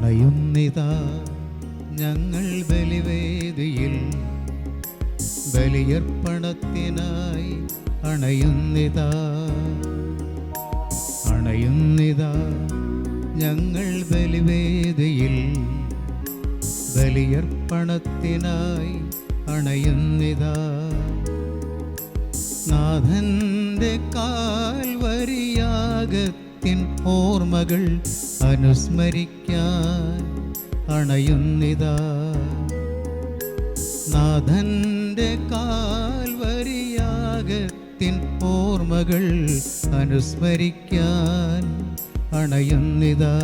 അണയുന്നിതാ ഞങ്ങൾ ബലിവേദിയിൽ ബലിയർപ്പണത്തിനായി അണയുന്നിതാ ഞങ്ങൾ ബലിവേദിയിൽ ബലിയർപ്പണത്തിനായി അണയുന്നിതാ നാഥന്റെ കാൽവരിയാഗത്തിൻ ഓർമ്മകൾ അനുസ്മരിക്കാൻ അണയുന്നിതാ നാഥന്റെ കാൽവരിയാഗത്തിൻ ഓർമ്മകൾ അനുസ്മരിക്കാൻ അണയുന്നിതാ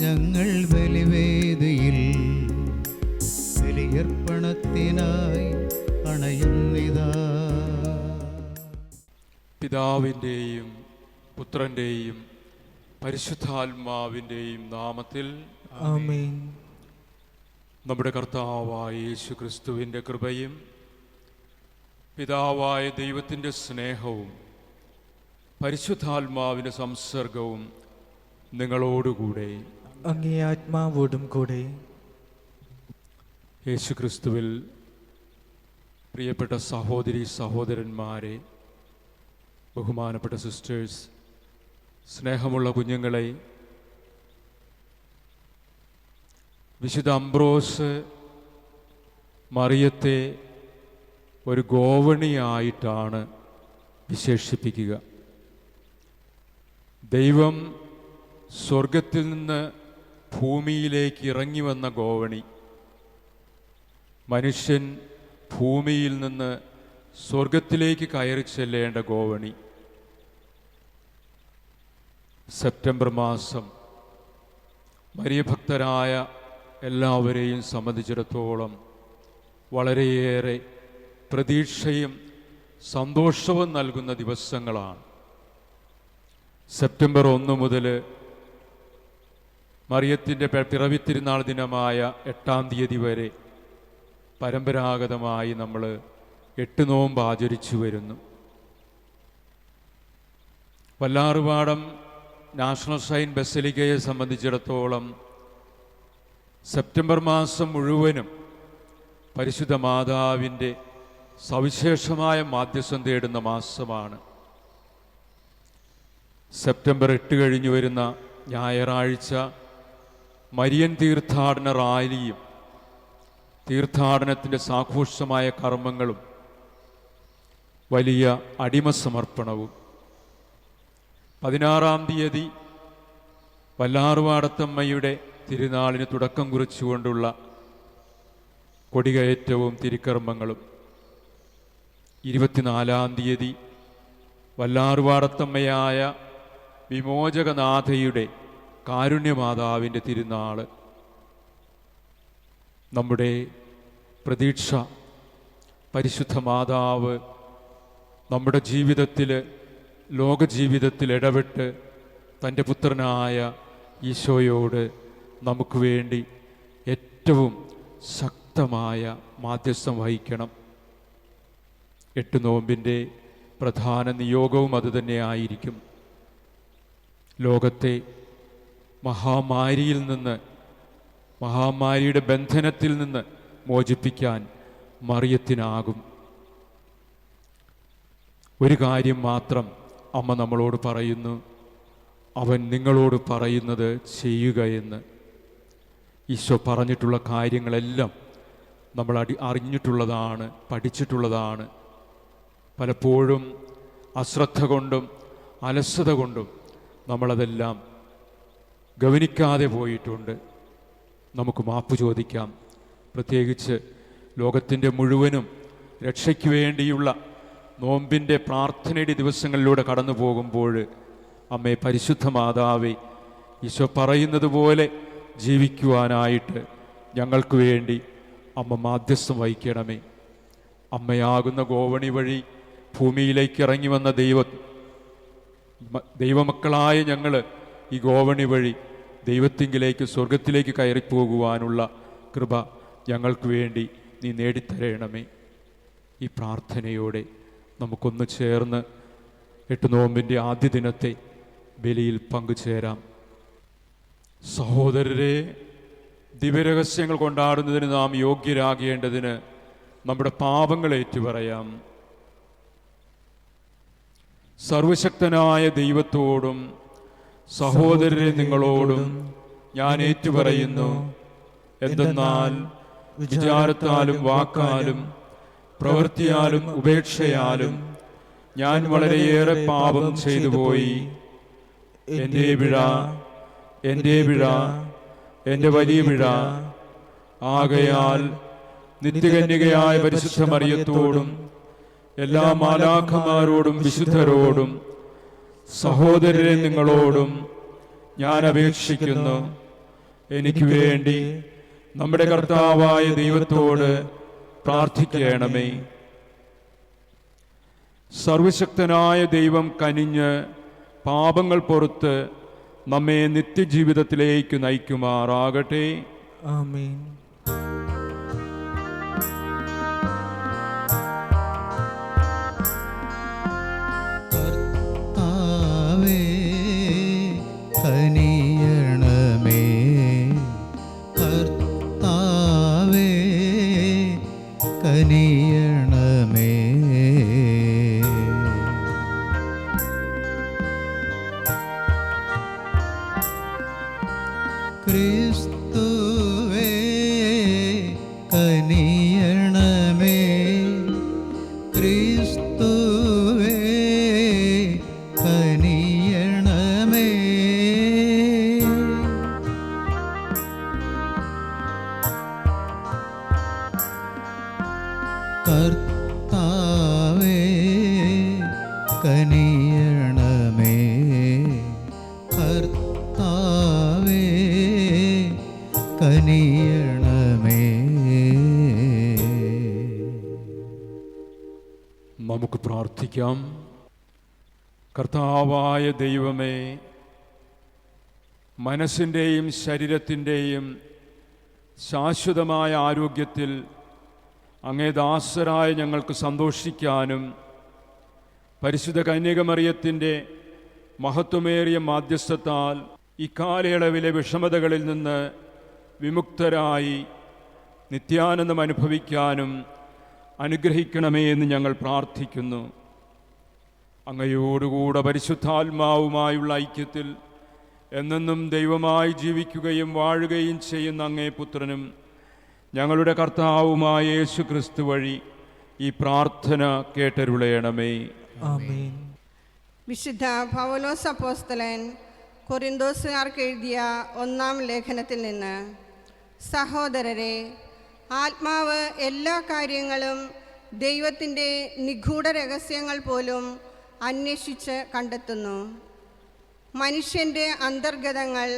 ഞങ്ങൾ ബലിവേദിയിൽ ബലിയർപ്പണത്തിനായി അണയുന്നിതാ. പിതാവിൻ്റെയും പുത്രൻ്റെയും പരിശുദ്ധാത്മാവിൻ്റെയും നാമത്തിൽ ആമേൻ. നമ്മുടെ കർത്താവായ യേശു ക്രിസ്തുവിൻ്റെ കൃപയും പിതാവായ ദൈവത്തിൻ്റെ സ്നേഹവും പരിശുദ്ധാത്മാവിൻ്റെ സംസർഗവും നിങ്ങളോടുകൂടെ അങ്ങേ ആത്മാവോടും കൂടെ. യേശു ക്രിസ്തുവിൽ പ്രിയപ്പെട്ട സഹോദരി സഹോദരന്മാരെ, ബഹുമാനപ്പെട്ട സിസ്റ്റേഴ്സ്, സ്നേഹമുള്ള കുഞ്ഞുങ്ങളെ, വിശുദ്ധ അംബ്രോസ് മറിയത്തെ ഒരു ഗോവണിയായിട്ടാണ് വിശേഷിപ്പിക്കുക. ദൈവം സ്വർഗത്തിൽ നിന്ന് ഭൂമിയിലേക്ക് ഇറങ്ങി വന്ന ഗോവണി, മനുഷ്യൻ ഭൂമിയിൽ നിന്ന് സ്വർഗത്തിലേക്ക് കയറി ചെല്ലേണ്ട ഗോവണി. സെപ്റ്റംബർ മാസം മരിയഭക്തരായ എല്ലാവരെയും സംബന്ധിച്ചിടത്തോളം വളരെയേറെ പ്രതീക്ഷയും സന്തോഷവും നൽകുന്ന ദിവസങ്ങളാണ്. സെപ്റ്റംബർ 1 മുതൽ മറിയത്തിൻ്റെ പിറവി തിരുനാൾ ദിനമായ 8-ാം തീയതി വരെ പരമ്പരാഗതമായി നമ്മൾ 8 നോമ്പ് ആചരിച്ചു വരുന്നു. വല്ലാറുപാടം നാഷണൽ ഷൈൻ ബസലിക്കയെ സംബന്ധിച്ചിടത്തോളം സെപ്റ്റംബർ മാസം മുഴുവനും പരിശുദ്ധ മാതാവിൻ്റെ സവിശേഷമായ മാധ്യസ്ഥം തേടുന്ന മാസമാണ്. സെപ്റ്റംബർ 8 കഴിഞ്ഞു വരുന്ന ഞായറാഴ്ച മരിയൻ തീർത്ഥാടന റാലിയും തീർത്ഥാടനത്തിൻ്റെ സാഘോഷമായ കർമ്മങ്ങളും വലിയ അടിമസമർപ്പണവും. 16-ാം തീയതി വല്ലാറുപാടത്തമ്മയുടെ തിരുനാളിന് തുടക്കം കുറിച്ചുകൊണ്ടുള്ള കൊടികയറ്റവും തിരുക്കർമ്മങ്ങളും. 24-ാം തീയതി വല്ലാറുപാടത്തമ്മയായ വിമോചകനാഥയുടെ കാരുണ്യമാതാവിൻ്റെ തിരുനാള്. നമ്മുടെ പ്രതീക്ഷ പരിശുദ്ധ മാതാവ് നമ്മുടെ ജീവിതത്തിൽ, ലോകജീവിതത്തിൽ ഇടപെട്ട് തൻ്റെ പുത്രനായ ഈശോയോട് നമുക്ക് വേണ്ടി ഏറ്റവും ശക്തമായ മാധ്യസ്ഥം വഹിക്കണം. 8 നോമ്പിൻ്റെ പ്രധാന നിയോഗവും അതുതന്നെയായിരിക്കും. ലോകത്തെ മഹാമാരിയിൽ നിന്ന്, മഹാമാരിയുടെ ബന്ധനത്തിൽ നിന്ന് മോചിപ്പിക്കാൻ മറിയത്തിനാകും. ഒരു കാര്യം മാത്രം അമ്മ നമ്മളോട് പറയുന്നു, അവൻ നിങ്ങളോട് പറയുന്നത് ചെയ്യുക എന്ന്. ഈശോ പറഞ്ഞിട്ടുള്ള കാര്യങ്ങളെല്ലാം നമ്മൾ അറിഞ്ഞിട്ടുള്ളതാണ്, പഠിച്ചിട്ടുള്ളതാണ്. പലപ്പോഴും അശ്രദ്ധ കൊണ്ടും അലസത കൊണ്ടും നമ്മളതെല്ലാം ഗവനിക്കാതെ പോയിട്ടുണ്ട്. നമുക്ക് മാപ്പ് ചോദിക്കാം. പ്രത്യേകിച്ച് ലോകത്തിൻ്റെ മുഴുവനും രക്ഷയ്ക്ക് വേണ്ടിയുള്ള നോമ്പിൻ്റെ പ്രാർത്ഥനയുടെ ദിവസങ്ങളിലൂടെ കടന്നു പോകുമ്പോൾ അമ്മേ പരിശുദ്ധ മാതാവേ, ഈശോ പറയുന്നത് പോലെ ജീവിക്കുവാനായിട്ട് ഞങ്ങൾക്ക് വേണ്ടി അമ്മ മാധ്യസ്ഥം വഹിക്കണമേ. അമ്മയാകുന്ന ഗോവണി വഴി ഭൂമിയിലേക്ക് ഇറങ്ങി വന്ന ദൈവമക്കളായ ഞങ്ങൾ ഈ ഗോവണി വഴി ദൈവത്തിങ്കിലേക്ക്, സ്വർഗത്തിലേക്ക് കയറിപ്പോകുവാനുള്ള കൃപ ഞങ്ങൾക്ക് വേണ്ടി നീ നേടിത്തരയണമേ. ഈ പ്രാർത്ഥനയോടെ നമുക്കൊന്ന് ചേർന്ന് 8 നോമ്പിൻ്റെ ആദ്യ ദിനത്തെ ബലിയിൽ പങ്കുചേരാം. സഹോദരരെ, ദിവ്യരഹസ്യങ്ങൾ കൊണ്ടാടുന്നതിന് നാം യോഗ്യരാകേണ്ടതിന് നമ്മുടെ പാപങ്ങൾ ഏറ്റുപറയാം. സർവശക്തനായ ദൈവത്തോടും സഹോദരരെ നിങ്ങളോടും ഞാൻ ഏറ്റുപറയുന്നു, എന്തെന്നാൽ വിചാരത്താലും വാക്കാലും പ്രവൃത്തിയാലും ഉപേക്ഷയാലും ഞാൻ വളരെയേറെ പാപം ചെയ്തു പോയി. എൻ്റെ പിഴ, എൻ്റെ പിഴ, എൻ്റെ വലിയ പിഴ. ആകയാൽ നിത്യകന്യകയായ പരിശുദ്ധ മറിയത്തോടും എല്ലാ മാലാഖമാരോടും വിശുദ്ധരോടും സഹോദരരെ നിങ്ങളോടും ഞാൻ അപേക്ഷിക്കുന്നു, എനിക്ക് വേണ്ടി നമ്മുടെ കർത്താവായ ദൈവത്തോട് പ്രാർത്ഥിക്കണമേ. സർവശക്തനായ ദൈവം കനിഞ്ഞ് പാപങ്ങൾ പൊറുത്ത് നമ്മെ നിത്യജീവിതത്തിലേക്ക് നയിക്കുമാറാകട്ടെ. ആമേൻ. കർത്താവേ കനിയണമേ, കർത്താവേ കനിയണമേ. ക്രിസ്തുവേ കനിയണമേ, ക്രിസ്തുവേ കനിയണമേ. കർത്താവേ കനിയണമേ, കർത്താവേ കനിയണമേ. നമുക്ക് പ്രാർത്ഥിക്കാം. കർത്താവായ ദൈവമേ, മനസ്സിൻ്റെയും ശരീരത്തിൻ്റെയും ശാശ്വതമായ ആരോഗ്യത്തിൽ അങ്ങേ ദാസരായ ഞങ്ങൾക്ക് സന്തോഷിക്കാനും പരിശുദ്ധ കന്യകമറിയത്തിൻ്റെ മഹത്വമേറിയ മാധ്യസ്ഥത്താൽ ഇക്കാലയളവിലെ വിഷമതകളിൽ നിന്ന് വിമുക്തരായി നിത്യാനന്ദം അനുഭവിക്കാനും അനുഗ്രഹിക്കണമേ എന്ന് ഞങ്ങൾ പ്രാർത്ഥിക്കുന്നു. അങ്ങയോടുകൂടെ പരിശുദ്ധാത്മാവുമായുള്ള ഐക്യത്തിൽ എന്നെന്നും ദൈവമായി ജീവിക്കുകയും വാഴുകയും ചെയ്യുന്ന അങ്ങേ പുത്രനും ഞങ്ങളുടെ കർത്താവുമായ യേശു ക്രിസ്തു വഴി ഈ പ്രാർത്ഥന കേട്ടരുളയണമേ. ആമേൻ. വിശുദ്ധ പൗലോസ് അപ്പോസ്തലൻ കൊരിന്തോസുകാർക്ക് എഴുതിയ 1-ാം ലേഖനത്തിൽ നിന്ന്, സഹോദരരെ, ആത്മാവ് എല്ലാ കാര്യങ്ങളും ദൈവത്തിൻ്റെ നിഗൂഢ രഹസ്യങ്ങൾ പോലും അന്വേഷിച്ച് കണ്ടെത്തുന്നു. മനുഷ്യൻ്റെ അന്തർഗതങ്ങൾ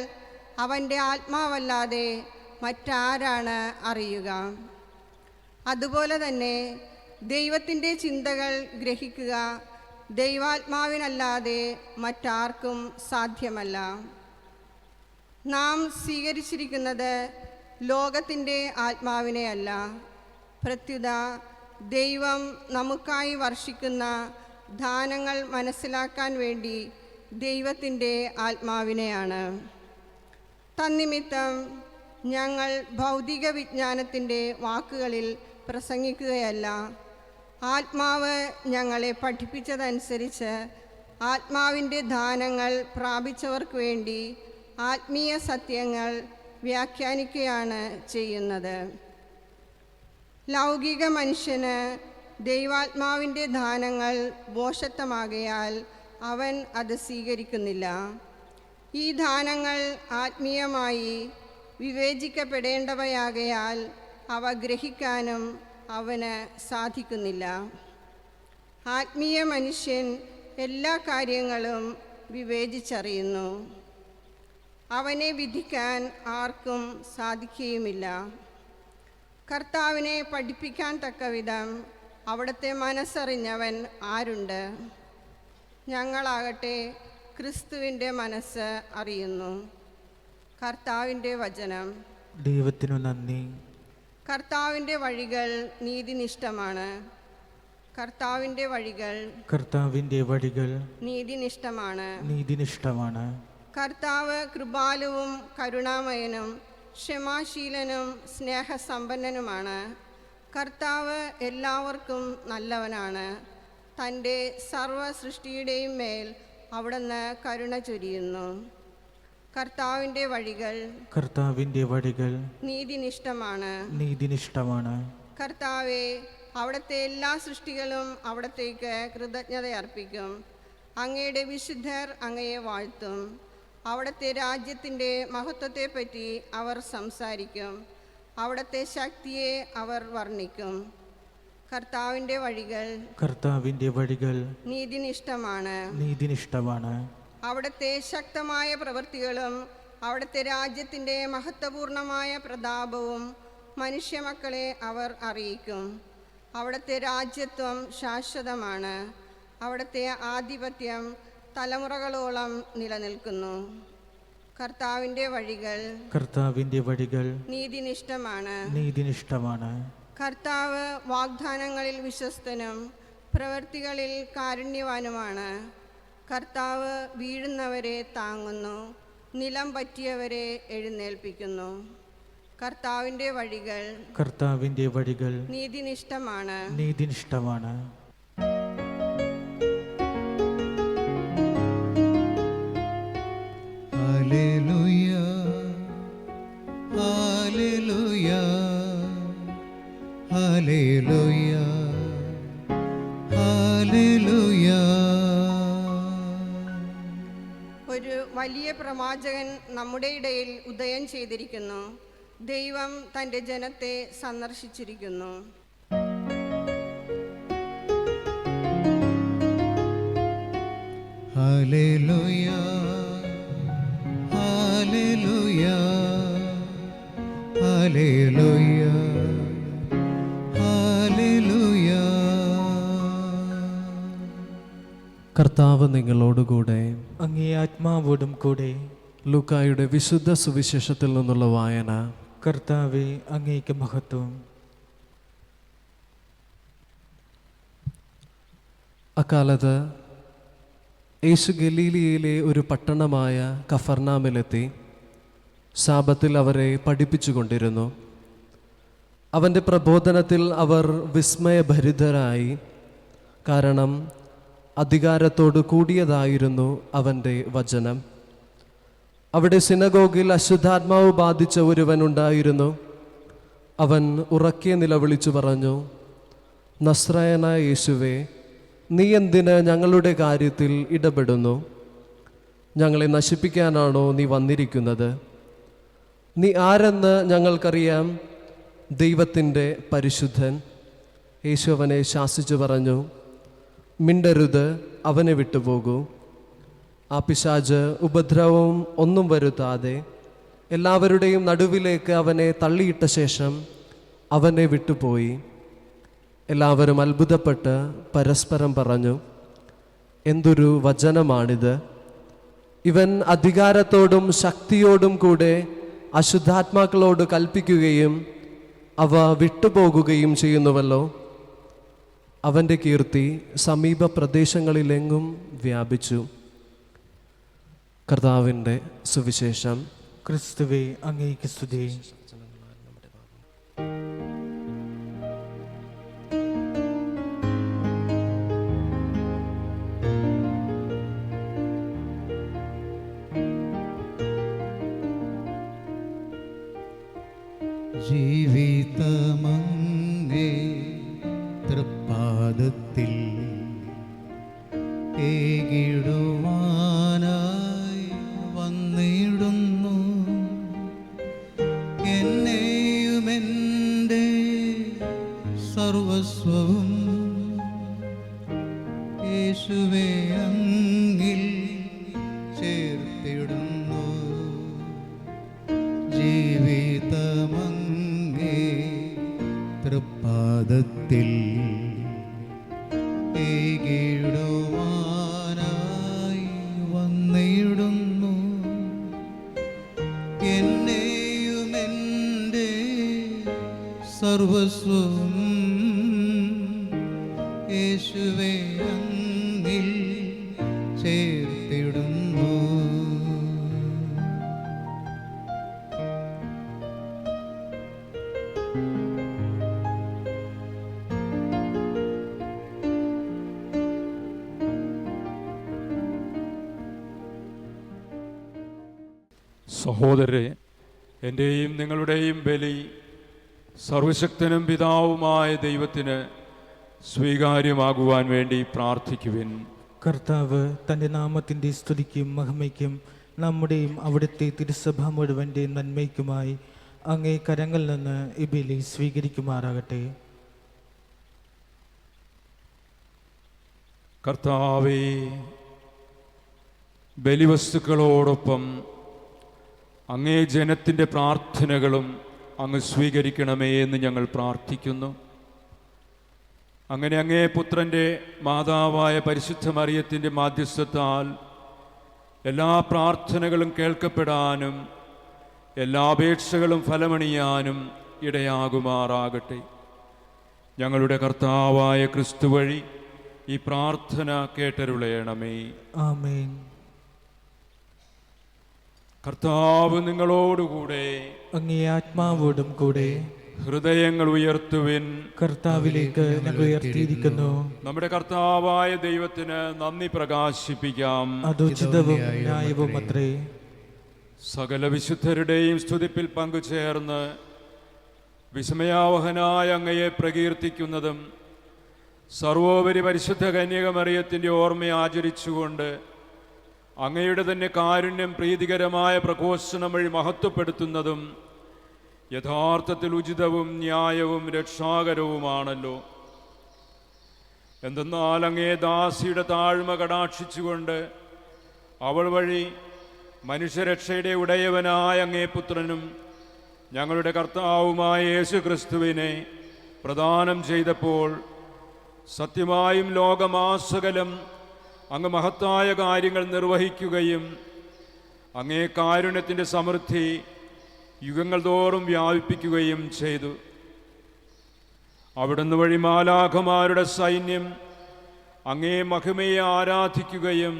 അവൻ്റെ ആത്മാവല്ലാതെ മറ്റാരാണ് അറിയുക? അതുപോലെ തന്നെ ദൈവത്തിൻ്റെ ചിന്തകൾ ഗ്രഹിക്കുക ദൈവാത്മാവിനല്ലാതെ മറ്റാർക്കും സാധ്യമല്ല. നാം സ്വീകരിച്ചിരിക്കുന്നത് ലോകത്തിൻ്റെ ആത്മാവിനെയല്ല, പ്രത്യുത ദൈവം നമുക്കായി വർഷിക്കുന്ന ദാനങ്ങൾ മനസ്സിലാക്കാൻ വേണ്ടി ദൈവത്തിൻ്റെ ആത്മാവിനെയാണ്. തന്നിമിത്തം ഞങ്ങൾ ഭൗതിക വിജ്ഞാനത്തിൻ്റെ വാക്കുകളിൽ പ്രസംഗിക്കുകയല്ല, ആത്മാവ് ഞങ്ങളെ പഠിപ്പിച്ചതനുസരിച്ച് ആത്മാവിൻ്റെ ദാനങ്ങൾ പ്രാപിച്ചവർക്ക് വേണ്ടി ആത്മീയ സത്യങ്ങൾ വ്യാഖ്യാനിക്കുകയാണ് ചെയ്യുന്നത്. ലൗകിക മനുഷ്യന് ദൈവാത്മാവിൻ്റെ ദാനങ്ങൾ ഭോഷത്വമാകയാൽ അവൻ അത് സ്വീകരിക്കുന്നില്ല. ഈ ദാനങ്ങൾ ആത്മീയമായി വിവേചിക്കപ്പെടേണ്ടവയാകയാൽ അവ ഗ്രഹിക്കാനും അവന് സാധിക്കുന്നില്ല. ആത്മീയ മനുഷ്യൻ എല്ലാ കാര്യങ്ങളും വിവേചിച്ചറിയുന്നു, അവനെ വിധിക്കാൻ ആർക്കും സാധിക്കുകയുമില്ല. കർത്താവിനെ പഠിപ്പിക്കാൻ തക്കവിധം അവിടുത്തെ മനസ്സറിഞ്ഞവൻ ആരുണ്ട്? ഞങ്ങളാകട്ടെ ക്രിസ്തുവിൻ്റെ മനസ്സ് അറിയുന്നു. കർത്താവിൻ്റെ വചനം. ദൈവത്തിനു നന്ദി. കർത്താവിൻ്റെ വഴികൾ നീതിനിഷ്ഠമാണ്. കർത്താവിൻ്റെ വഴികൾ കർത്താവിൻ്റെ വഴികൾ നീതിനിഷ്ഠമാണ്. നീതിനിഷ്ഠമാണ്. കർത്താവ് കൃപാലുവും കരുണാമയനും ക്ഷമാശീലനും സ്നേഹസമ്പന്നനുമാണ്. കർത്താവ് എല്ലാവർക്കും നല്ലവനാണ്. തൻ്റെ സർവ്വ സൃഷ്ടിയുടെയും മേൽ അവിടുന്ന് കരുണ ചൊരിയുന്നു. കർത്താവിൻ്റെ വഴികൾ കർത്താവിൻ്റെ വഴികൾ നീതിനിഷ്ഠമാണ്. നീതിനിഷ്ഠമാണ്. കർത്താവെ, അവിടുത്തെ എല്ലാ സൃഷ്ടികളും അവിടത്തേക്ക് കൃതജ്ഞതയർപ്പിക്കും. അങ്ങയുടെ വിശുദ്ധർ അങ്ങയെ വാഴ്ത്തും. അവിടുത്തെ രാജ്യത്തിൻ്റെ മഹത്വത്തെപ്പറ്റി അവർ സംസാരിക്കും. അവിടുത്തെ ശക്തിയെ അവർ വർണ്ണിക്കും. കർത്താവിൻ്റെ വഴികൾ കർത്താവിൻ്റെ വഴികൾ നീതിനിഷ്ഠമാണ്. നീതിനിഷ്ഠമാണ്. അവിടുത്തെ ശക്തമായ പ്രവൃത്തികളും അവിടുത്തെ രാജ്യത്തിൻ്റെ മഹത്വപൂർണമായ പ്രതാപവും മനുഷ്യമക്കളെ അവർ അറിയിക്കും. അവിടുത്തെ രാജ്യത്വം ശാശ്വതമാണ്. അവിടുത്തെ ആധിപത്യം തലമുറകളോളം നിലനിൽക്കുന്നു. കർത്താവിൻ്റെ വഴികൾ കർത്താവിൻ്റെ വഴികൾ നീതിനിഷ്ഠമാണ്. നീതിനിഷ്ഠമാണ്. കർത്താവ് വാഗ്ദാനങ്ങളിൽ വിശ്വസ്തനും പ്രവൃത്തികളിൽ കാരുണ്യവാനുമാണ്. കർത്താവ് വീഴുന്നവരെ താങ്ങുന്നു, നിലം പറ്റിയവരെ എഴുന്നേൽപ്പിക്കുന്നു. കർത്താവിൻ്റെ വഴികൾ കർത്താവിൻ്റെ വഴികൾ നീതിനിഷ്ഠമാണ്. നീതിനിഷ്ഠമാണ്. ഹല്ലേലൂയ, ഹല്ലേലൂയ, ഹല്ലേലൂയ, ഹല്ലേലൂയ. ഒരു വലിയ പ്രവാചകൻ നമ്മുടെ ഇടയിൽ ഉദയം ചെയ്തിരിക്കുന്നു. ദൈവം തൻ്റെ ജനത്തെ സന്ദർശിച്ചിരിക്കുന്നു. ഹല്ലേലൂയ, ഹല്ലേലൂയ, ഹല്ലേലൂയ, ഹല്ലേലൂയ. കർത്താവ് നിങ്ങളോടുകൂടെ. അങ്ങേ ആത്മാവോടും കൂടെ. ലൂക്കായുടെ വിശുദ്ധ സുവിശേഷത്തിൽ നിന്നുള്ള വായന. കർത്താവെ, അങ്ങേക്ക് മഹത്വം. അക്കാലത്ത് യേശു ഗലീലിയയിലെ ഒരു പട്ടണമായ കഫർനാമിലെത്തി ശാബത്തിൽ അവരെ പഠിപ്പിച്ചുകൊണ്ടിരുന്നു. അവൻ്റെ പ്രബോധനത്തിൽ അവർ വിസ്മയഭരിതരായി. കാരണം അധികാരത്തോട് കൂടിയതായിരുന്നു അവൻ്റെ വചനം. അവിടെ സിനഗോഗിൽ അശുദ്ധാത്മാവ് ബാധിച്ച ഒരുവനുണ്ടായിരുന്നു. അവൻ ഉറക്കെ നിലവിളിച്ചു പറഞ്ഞു, നസ്രായനായ യേശുവേ, നീ എന്തിന് ഞങ്ങളുടെ കാര്യത്തിൽ ഇടപെടുന്നു? ഞങ്ങളെ നശിപ്പിക്കാനാണോ നീ വന്നിരിക്കുന്നത്? നീ ആരെന്ന് ഞങ്ങൾക്കറിയാം, ദൈവത്തിൻ്റെ പരിശുദ്ധൻ. യേശു അവനെ ശാസിച്ചു പറഞ്ഞു, മിണ്ടരുത്, അവനെ വിട്ടുപോകൂ. ആ പിശാച് ഉപദ്രവവും ഒന്നും വരുത്താതെ എല്ലാവരുടെയും നടുവിലേക്ക് അവനെ തള്ളിയിട്ട ശേഷം അവനെ വിട്ടുപോയി. എല്ലാവരും അത്ഭുതപ്പെട്ട് പരസ്പരം പറഞ്ഞു, എന്തൊരു വചനമാണിത്! ഇവൻ അധികാരത്തോടും ശക്തിയോടും കൂടെ അശുദ്ധാത്മാക്കളോട് കൽപ്പിക്കുകയും അവ വിട്ടുപോകുകയും ചെയ്യുന്നുവല്ലോ. അവൻ്റെ കീർത്തി സമീപ പ്രദേശങ്ങളിലെങ്ങും വ്യാപിച്ചു. കർത്താവിൻ്റെ സുവിശേഷം. ക്രിസ്തുവേ, അങ്ങേക്ക് സ്തുതി. ജീവിതമങ്ങേ തൃപ്പാദത്തിൽ ഏകിടുവാനായി വന്നിടുന്നു. എന്നെയുമെൻ്റെ സർവസ്വവും യേശുവേ അങ്ങിൽ ചേർത്തിടുന്നു. ജീവിതമങ്ങേ തൃപ്പാദത്തിൽ ഏകിടുവാനായി വന്നിടുന്നു. എന്നെയുമെൻ്റെ സർവസ്വം സഹോദരരെ, എൻ്റെയും നിങ്ങളുടെയും ബലി സർവശക്തനും പിതാവുമായ ദൈവത്തിന് സ്വീകാര്യമാകുവാൻ വേണ്ടി പ്രാർത്ഥിക്കുവിൻ. കർത്താവ് തൻ്റെ നാമത്തിൻ്റെ സ്തുതിക്കും മഹിമയ്ക്കും നമ്മുടെയും അവിടുത്തെ തിരുസഭ മുഴുവൻ്റെ നന്മയ്ക്കുമായി അങ്ങേ കരങ്ങളിൽ നിന്ന് ഈ ബലി സ്വീകരിക്കുമാറാകട്ടെ. കർത്താവേ, ബലിവസ്തുക്കളോടൊപ്പം അങ്ങേ ജനത്തിൻ്റെ പ്രാർത്ഥനകളും അങ്ങ് സ്വീകരിക്കണമേ എന്ന് ഞങ്ങൾ പ്രാർത്ഥിക്കുന്നു. അങ്ങനെ അങ്ങേ പുത്രൻ്റെ മാതാവായ പരിശുദ്ധ മറിയത്തിൻ്റെ മാധ്യസ്ഥത്താൽ എല്ലാ പ്രാർത്ഥനകളും കേൾക്കപ്പെടാനും എല്ലാ അപേക്ഷകളും ഫലമണിയാനും ഇടയാകുമാറാകട്ടെ. ഞങ്ങളുടെ കർത്താവായ ക്രിസ്തു വഴി ഈ പ്രാർത്ഥന കേട്ടരുളയണമേ. ആമേൻ. കർത്താവ് നിങ്ങളോടുകൂടെ, അങ്ങേ ആത്മാവോടും കൂടെ. ഹൃദയങ്ങൾ ഉയർത്തുവിൻ. കർത്താവിലേക്ക് ഞങ്ങൾ ഉയർത്തിയിരിക്കുന്നു. നമ്മുടെ കർത്താവായ ദൈവത്തിന് നന്ദി പ്രകാശിപ്പിക്കാം. അതുചിതവും ന്യായവും അത്രേ. സകല വിശുദ്ധരുടെയും സ്തുതിപ്പിൽ പങ്കുചേർന്ന് വിസ്മയാവഹനായ അങ്ങയെ പ്രകീർത്തിക്കുന്നതും സർവോപരി പരിശുദ്ധ കന്യകമറിയത്തിൻ്റെ ഓർമ്മ ആചരിച്ചുകൊണ്ട് അങ്ങയുടെ തന്നെ കാരുണ്യം പ്രീതികരമായ പ്രഘോഷണം വഴി മഹത്വപ്പെടുത്തുന്നതും യഥാർത്ഥത്തിൽ ഉചിതവും ന്യായവും രക്ഷാകരവുമാണല്ലോ. എന്തെന്നാൽ അങ്ങേ ദാസിയുടെ താഴ്മ കടാക്ഷിച്ചുകൊണ്ട് അവൾ വഴി മനുഷ്യരക്ഷയുടെ ഉടയവനായ അങ്ങേ പുത്രനും ഞങ്ങളുടെ കർത്താവുമായ യേശു ക്രിസ്തുവിനെ പ്രദാനം ചെയ്തപ്പോൾ സത്യമായും ലോകമാസകലം അങ്ങ് മഹത്തായ കാര്യങ്ങൾ നിർവഹിക്കുകയും അങ്ങേ കാരുണ്യത്തിൻ്റെ സമൃദ്ധി യുഗങ്ങൾ തോറും വ്യാപിപ്പിക്കുകയും ചെയ്തു. അവിടുന്ന് വഴി മാലാഖമാരുടെ സൈന്യം അങ്ങേ മഹിമയെ ആരാധിക്കുകയും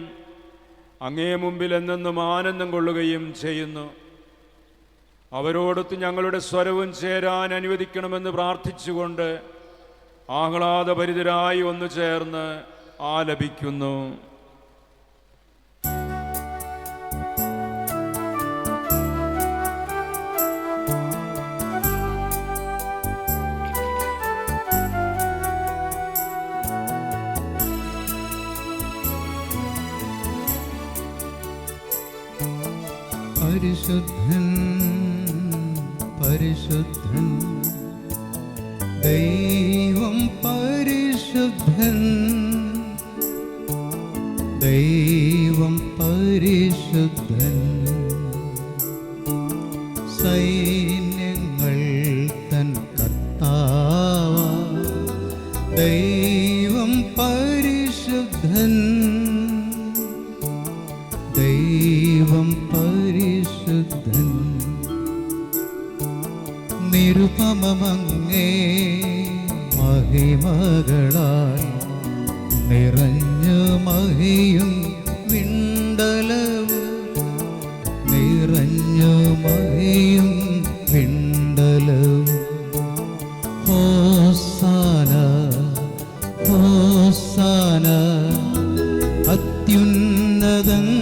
അങ്ങേ മുമ്പിൽ എന്നെന്നും ആനന്ദം കൊള്ളുകയും ചെയ്യുന്നു. അവരോടൊത്ത് ഞങ്ങളുടെ സ്വരവും ചേരാൻ അനുവദിക്കണമെന്ന് പ്രാർത്ഥിച്ചുകൊണ്ട് ആഹ്ലാദഭരിതരായി ഒന്നു ചേർന്ന് ആലപിക്കുന്നു. പരിശുദ്ധൻ പരിശുദ്ധൻ ദൈവം പരിശുദ്ധൻ ദൈവം പരിശുദ്ധൻ സൈന്യങ്ങൾ തൻ കർത്താവ ദൈവം പരിശുദ്ധൻ ദൈവം പരിശുദ്ധൻ നിരുപമമങ്ങേ മഹിമകളാൽ നിറഞ്ഞു മഹിയും വിണ്ടലവും നിറഞ്ഞു മഹിയും വിണ്ടലവും ഹോസാന ഹോസാന അത്യുന്നതങ്ങളിൽ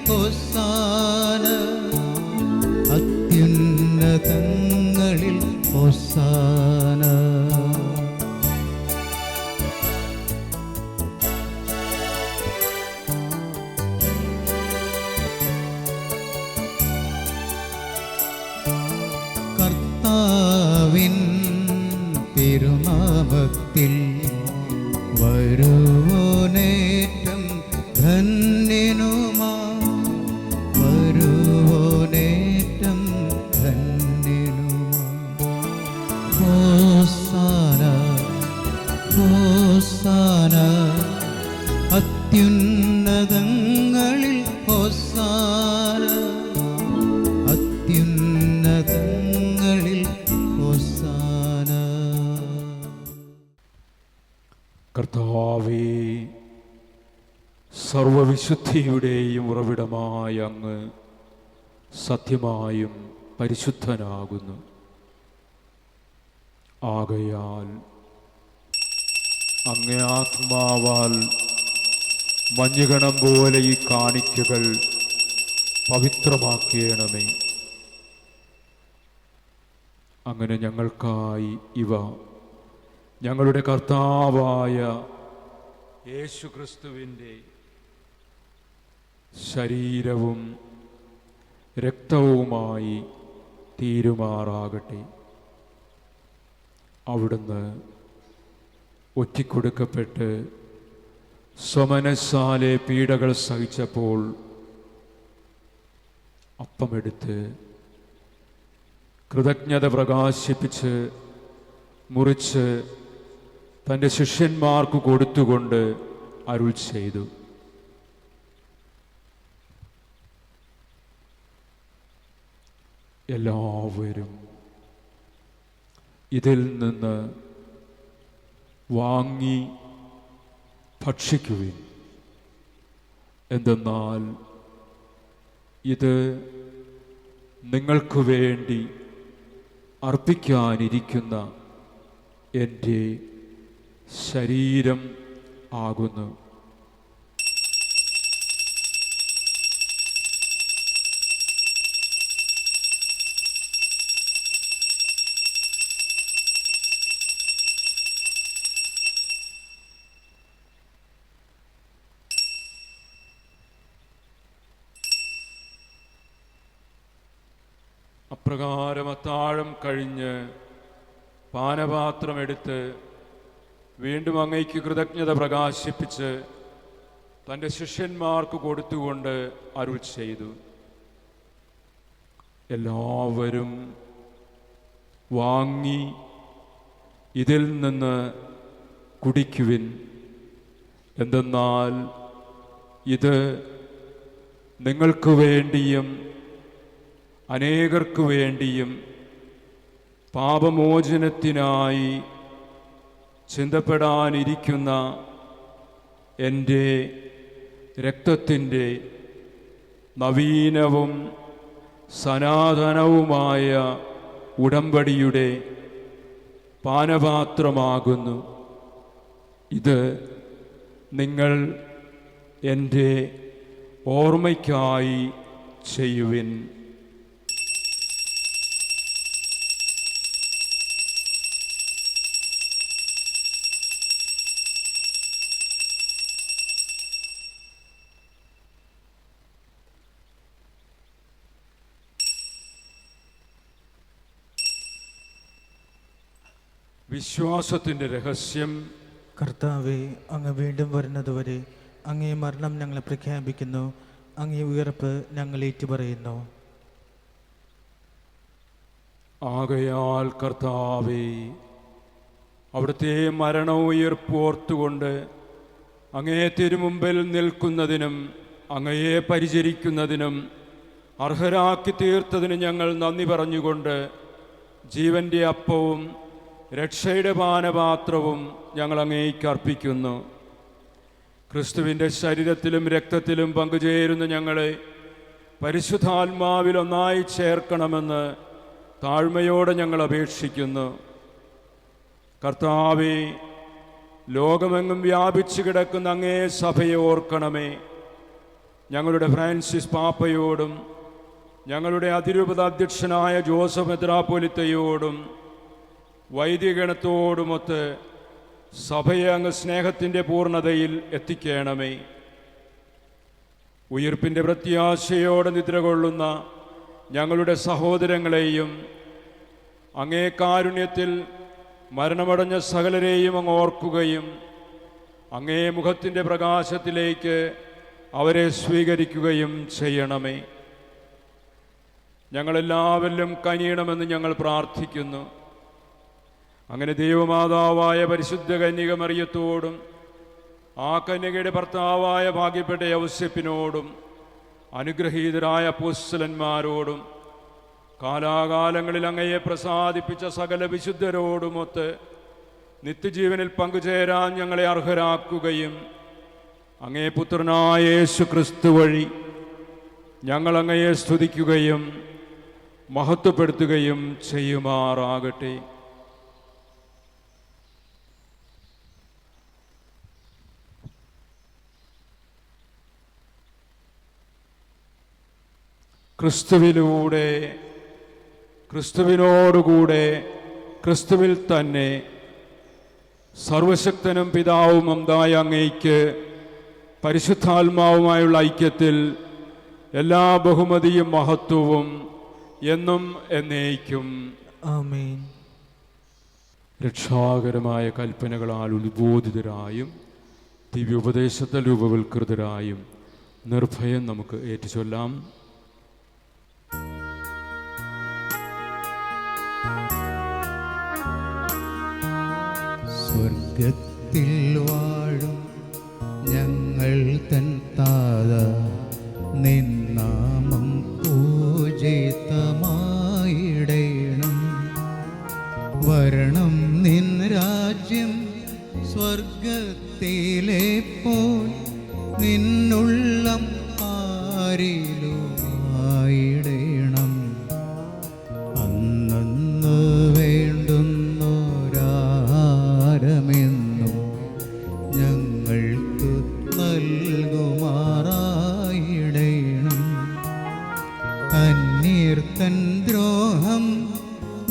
ഹോസാന അത്യുന്നതങ്ങളിൽ ഹോസാന. കർത്താവിൻ തിരുനാമത്തിൽ വരുവോനേറ്റം ധന്യനുമാ വരുവോനേറ്റം ധന്യനുമാ. ഹോസാന ഹോസാന അത്യുന്നതങ്ങളിൽ ഹോസാന അത്യുന്നതങ്ങളിൽ ഹോസാന. കർത്താവേ, സർവവിശുദ്ധിയുടെയും ഉറവിടമായ അങ്ങ് സത്യമായും പരിശുദ്ധനാകുന്നു. ആകയാൽ അങ്ങേ ആത്മാവാൽ മഞ്ഞുകണം പോലെ ഈ കാണിക്കകൾ പവിത്രമാക്കേണമേ. അങ്ങനെ ഞങ്ങൾക്കായി ഇവ ഞങ്ങളുടെ കർത്താവായ യേശുക്രിസ്തുവിൻ്റെ ശരീരവും രക്തവുമായി തീരുമാറാകട്ടെ. അവിടുന്ന് ഒറ്റിക്കൊടുക്കപ്പെട്ട് സ്വമനസ്സാലെ പീഡകൾ സഹിച്ചപ്പോൾ അപ്പമെടുത്ത് കൃതജ്ഞത പ്രകാശിപ്പിച്ച് മുറിച്ച് തൻ്റെ ശിഷ്യന്മാർക്ക് കൊടുത്തുകൊണ്ട് അരുൾ ചെയ്തു: എല്ലാവരും ഇതിൽ നിന്ന് വാങ്ങി ഭക്ഷിക്കുവിൻ. എന്തെന്നാൽ ഇത് നിങ്ങൾക്ക് വേണ്ടി അർപ്പിക്കാനിരിക്കുന്ന എൻ്റെ ശരീരം ആകുന്നു. അപ്രകാരം അത്താഴം കഴിഞ്ഞ് പാനപാത്രമെടുത്ത് വീണ്ടും അങ്ങയ്ക്ക് കൃതജ്ഞത പ്രകാശിപ്പിച്ച് തൻ്റെ ശിഷ്യന്മാർക്ക് കൊടുത്തുകൊണ്ട് അരുൾ ചെയ്തു: എല്ലാവരും വാങ്ങി ഇതിൽ നിന്ന് കുടിക്കുവിൻ. എന്തെന്നാൽ ഇത് നിങ്ങൾക്ക് വേണ്ടിയും അനേകർക്ക് വേണ്ടിയും പാപമോചനത്തിനായി ചിന്തപ്പെടാനിരിക്കുന്ന എൻ്റെ രക്തത്തിൻ്റെ നവീനവും സനാതനവുമായ ഉടമ്പടിയുടെ പാനപാത്രമാകുന്നു. ഇത് നിങ്ങൾ എൻ്റെ ഓർമ്മയ്ക്കായി ചെയ്യുവിൻ. വിശ്വാസത്തിൻ്റെ രഹസ്യം. കർത്താവെ, അങ്ങ് വീണ്ടും വരുന്നതുവരെ അങ്ങേ മരണം ഞങ്ങൾ പ്രഖ്യാപിക്കുന്നു, അങ്ങേ ഉയർപ്പ് ഞങ്ങൾ ഏറ്റുപറയുന്നു. ആകയാൽ കർത്താവേ, അവിടുത്തെ മരണവും ഉയർപ്പും ഓർത്തുകൊണ്ട് അങ്ങേ തിരുമുമ്പിൽ നിൽക്കുന്നതിനും അങ്ങയെ പരിചരിക്കുന്നതിനും അർഹരാക്കി തീർത്തതിന് ഞങ്ങൾ നന്ദി പറഞ്ഞുകൊണ്ട് ജീവൻ്റെ അപ്പവും രക്ഷയുടെ പാനപാത്രവും ഞങ്ങൾ അങ്ങേയ്ക്ക് അർപ്പിക്കുന്നു. ക്രിസ്തുവിൻ്റെ ശരീരത്തിലും രക്തത്തിലും പങ്കുചേരുന്ന ഞങ്ങളെ പരിശുദ്ധാത്മാവിൽ ഒന്നായി ചേർക്കണമെന്ന് താഴ്മയോടെ ഞങ്ങൾ അപേക്ഷിക്കുന്നു. കർത്താവേ, ലോകമെങ്ങും വ്യാപിച്ചു കിടക്കുന്ന അങ്ങേ സഭയെ ഓർക്കണമേ. ഞങ്ങളുടെ ഫ്രാൻസിസ് പാപ്പയോടും ഞങ്ങളുടെ അതിരൂപത അധ്യക്ഷനായ ജോസഫ് മെത്രാപ്പൊലീത്തയോടും വൈദികഗണത്തോടുമൊത്ത് സഭയെ അങ്ങ് സ്നേഹത്തിൻ്റെ പൂർണ്ണതയിൽ എത്തിക്കണമേ. ഉയിർപ്പിൻ്റെ പ്രത്യാശയോടെ നിദ്രകൊള്ളുന്ന ഞങ്ങളുടെ സഹോദരങ്ങളെയും അങ്ങേ കാരുണ്യത്തിൽ മരണമടഞ്ഞ സകലരെയും അങ്ങ് ഓർക്കുകയും അങ്ങേ മുഖത്തിൻ്റെ പ്രകാശത്തിലേക്ക് അവരെ സ്വീകരിക്കുകയും ചെയ്യണമേ. ഞങ്ങളെല്ലാവരിലും കനിയണമെന്ന് ഞങ്ങൾ പ്രാർത്ഥിക്കുന്നു. അങ്ങനെ ദൈവമാതാവായ പരിശുദ്ധ കന്യക മറിയത്തോടും ആ കന്യകയുടെ ഭർത്താവായ ഭാഗ്യപ്പെട്ട യൗസേപ്പിനോടും അനുഗ്രഹീതരായ അപ്പോസ്തലന്മാരോടും കാലാകാലങ്ങളിൽ അങ്ങയെ പ്രസാദിപ്പിച്ച സകല വിശുദ്ധരോടുമൊത്ത് നിത്യജീവനിൽ പങ്കുചേരാൻ ഞങ്ങളെ അർഹരാക്കുകയും അങ്ങേ പുത്രനായ യേശു ക്രിസ്തു വഴി ഞങ്ങൾ അങ്ങയെ സ്തുതിക്കുകയും മഹത്വപ്പെടുത്തുകയും ചെയ്യുമാറാകട്ടെ. ക്രിസ്തുവിലൂടെ, ക്രിസ്തുവിനോടുകൂടെ, ക്രിസ്തുവിൽ തന്നെ സർവശക്തനും പിതാവും അന്തായ അങ്ങയ്ക്ക് പരിശുദ്ധാത്മാവുമായുള്ള ഐക്യത്തിൽ എല്ലാ ബഹുമതിയും മഹത്വവും എന്നും എന്നേക്കും. ആമേൻ. രക്ഷാകരമായ കൽപ്പനകളാൽ ഉത്ബോധിതരായും ദിവ്യോപദേശത്താൽ രൂപവൽകൃതരായും നിർഭയം നമുക്ക് ഏറ്റുചൊല്ലാം. സ്വർഗത്തിൽ വാഴും ഞങ്ങൾ തൻ താത, നിൻ നാമം പൂജിതമായിടേണം. വരണം നിൻ രാജ്യം സ്വർഗത്തിലെ പോൽ നിന്നുള്ളം ആരിലുമായിടേണം. അന്നന്ന് വേണ്ടുന്നോരാഹാരമെന്നും ഞങ്ങൾക്ക് നൽകുമാറായിടേണം. അന്യർത്തൻ ദ്രോഹം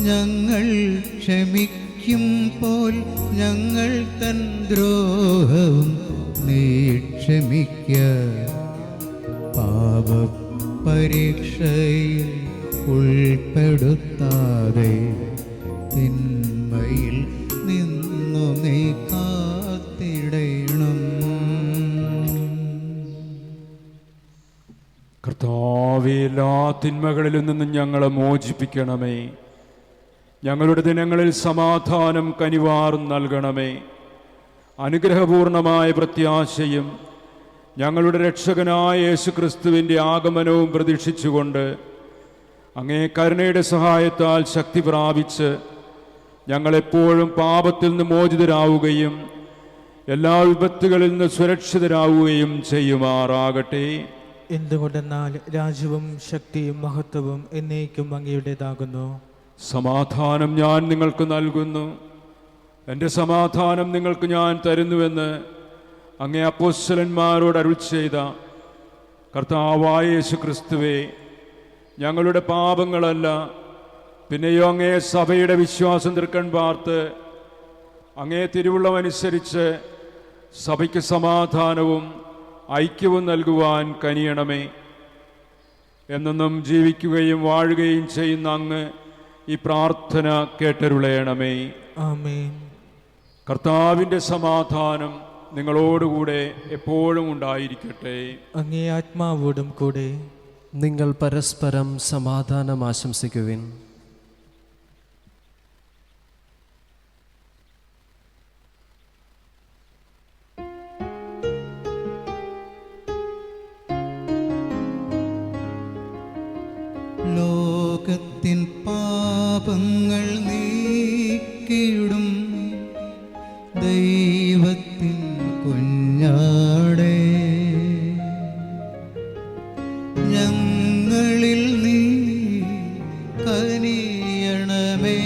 ഞങ്ങൾ ക്ഷമിക്കും പോൽ ഞങ്ങൾ തൻ ദ്രോഹവും നീ ക്ഷമിക്ക. പാപപരീക്ഷയിൽ ഉൾപ്പെടുത്താതെ തിന്മയിൽ നിന്നു നീ കാത്തിടണം. കർത്താവേ, എല്ലാ തിന്മകളിൽ നിന്നും ഞങ്ങളെ മോചിപ്പിക്കണമേ. ഞങ്ങളുടെ ദിനങ്ങളിൽ സമാധാനം കനിവാറും നൽകണമേ. അനുഗ്രഹപൂർണമായ പ്രത്യാശയും ഞങ്ങളുടെ രക്ഷകനായ യേശുക്രിസ്തുവിൻ്റെ ആഗമനവും പ്രതീക്ഷിച്ചുകൊണ്ട് അങ്ങേ കരുണയുടെ സഹായത്താൽ ശക്തി പ്രാപിച്ച് ഞങ്ങളെപ്പോഴും പാപത്തിൽ നിന്ന് മോചിതരാവുകയും എല്ലാ വിപത്തുകളിൽ നിന്ന് സുരക്ഷിതരാവുകയും ചെയ്യുമാറാകട്ടെ. എന്തുകൊണ്ടെന്നാൽ രാജ്യവും ശക്തിയും മഹത്വവും എന്നേക്കും അങ്ങയുടേതാകുന്നു. സമാധാനം ഞാൻ നിങ്ങൾക്ക് നൽകുന്നു, എൻ്റെ സമാധാനം നിങ്ങൾക്ക് ഞാൻ തരുന്നുവെന്ന് അങ്ങേ അപ്പോസ്തലന്മാരോട് അരുളിച്ചെയ്ത കർത്താവായ യേശുക്രിസ്തുവേ, ഞങ്ങളുടെ പാപങ്ങളല്ല പിന്നെയോ അങ്ങേ സഭയുടെ വിശ്വാസം തൃക്കൺ പാർത്ത് അങ്ങേ തിരുവുള്ളമനുസരിച്ച് സഭയ്ക്ക് സമാധാനവും ഐക്യവും നൽകുവാൻ കനിയണമേ. എന്നെന്നും ജീവിക്കുകയും വാഴുകയും ചെയ്യുന്ന അങ്ങ് ഈ പ്രാർത്ഥന കേട്ടരുളയണമേ. ആമേൻ. കർത്താവിൻ്റെ സമാധാനം നിങ്ങളോടുകൂടെ എപ്പോഴും ഉണ്ടായിരിക്കട്ടെ. അങ്ങേ ആത്മാവോടും കൂടെ. നിങ്ങൾ പരസ്പരം സമാധാനം ആശംസിക്കുവിൻ. ലോകത്തിൻ പാപങ്ങൾ നീക്കിയിടും ദൈവത്തിൻ കുഞ്ഞാടേ, ഞങ്ങളിൽ നീ കനിയണമേ.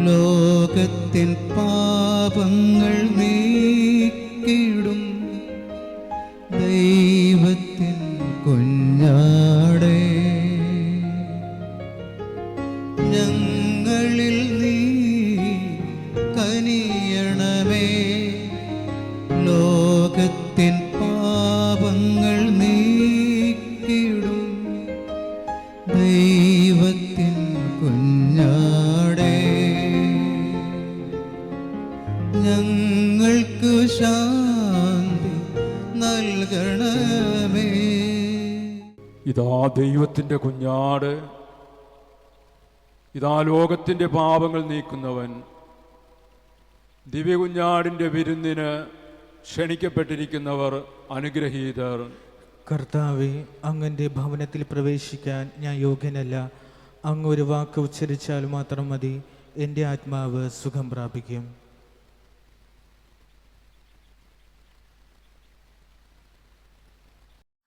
ലോകത്തിൻ പാപങ്ങൾ നീക്കിയിടും ദൈവത്തിൻ കുഞ്ഞാടേ, ഞങ്ങളിൽ നീ കനിയണമേ. ലോകത്തിൻ പാപങ്ങൾ നീക്കിയിടും ദൈവത്തിൻ കുഞ്ഞാടേ, ഞങ്ങൾക്ക് ശാന്തി നൽകണമേ. ഇതാ ദൈവത്തിൻ്റെ കുഞ്ഞാട്, ഇതാ ലോകത്തിൻ്റെ പാപങ്ങൾ നീക്കുന്നവൻ. ദിവ്യകുഞ്ഞാടിൻ്റെ വിരുന്നിന് ക്ഷണിക്കപ്പെട്ടിരിക്കുന്നവർ അനുഗ്രഹീതർ. കർത്താവെ, അങ്ങൻ്റെ ഭവനത്തിൽ പ്രവേശിക്കാൻ ഞാൻ യോഗ്യനല്ല. അങ്ങ് ഒരു വാക്ക് ഉച്ചരിച്ചാൽ മാത്രം മതി, എൻ്റെ ആത്മാവ് സുഖം പ്രാപിക്കും.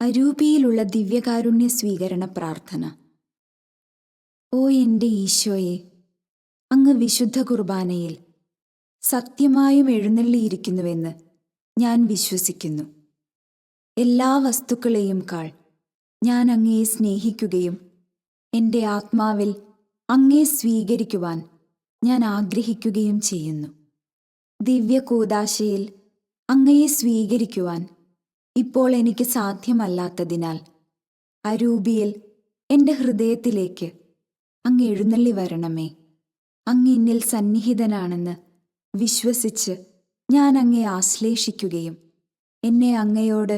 അരൂപിയിലുള്ള ദിവ്യകാരുണ്യ സ്വീകരണ പ്രാർത്ഥന. ഓ എൻ്റെ ഈശോയെ, അങ്ങ് വിശുദ്ധ കുർബാനയിൽ സത്യമായും എഴുന്നള്ളിയിരിക്കുന്നുവെന്ന് ഞാൻ വിശ്വസിക്കുന്നു. എല്ലാ വസ്തുക്കളെയും കാൾ ഞാൻ അങ്ങയെ സ്നേഹിക്കുകയും എൻ്റെ ആത്മാവിൽ അങ്ങയെ സ്വീകരിക്കുവാൻ ഞാൻ ആഗ്രഹിക്കുകയും ചെയ്യുന്നു. ദിവ്യകൂദാശയിൽ അങ്ങയെ സ്വീകരിക്കുവാൻ ഇപ്പോൾ എനിക്ക് സാധ്യമല്ലാത്തതിനാൽ അരൂപിയിൽ എൻ്റെ ഹൃദയത്തിലേക്ക് അങ്ങ് എഴുന്നള്ളി വരണമേ. അങ്ങ് എന്നിൽ സന്നിഹിതനാണെന്ന് വിശ്വസിച്ച് ഞാൻ അങ്ങയെ ആശ്ലേഷിക്കുകയും എന്നെ അങ്ങയോട്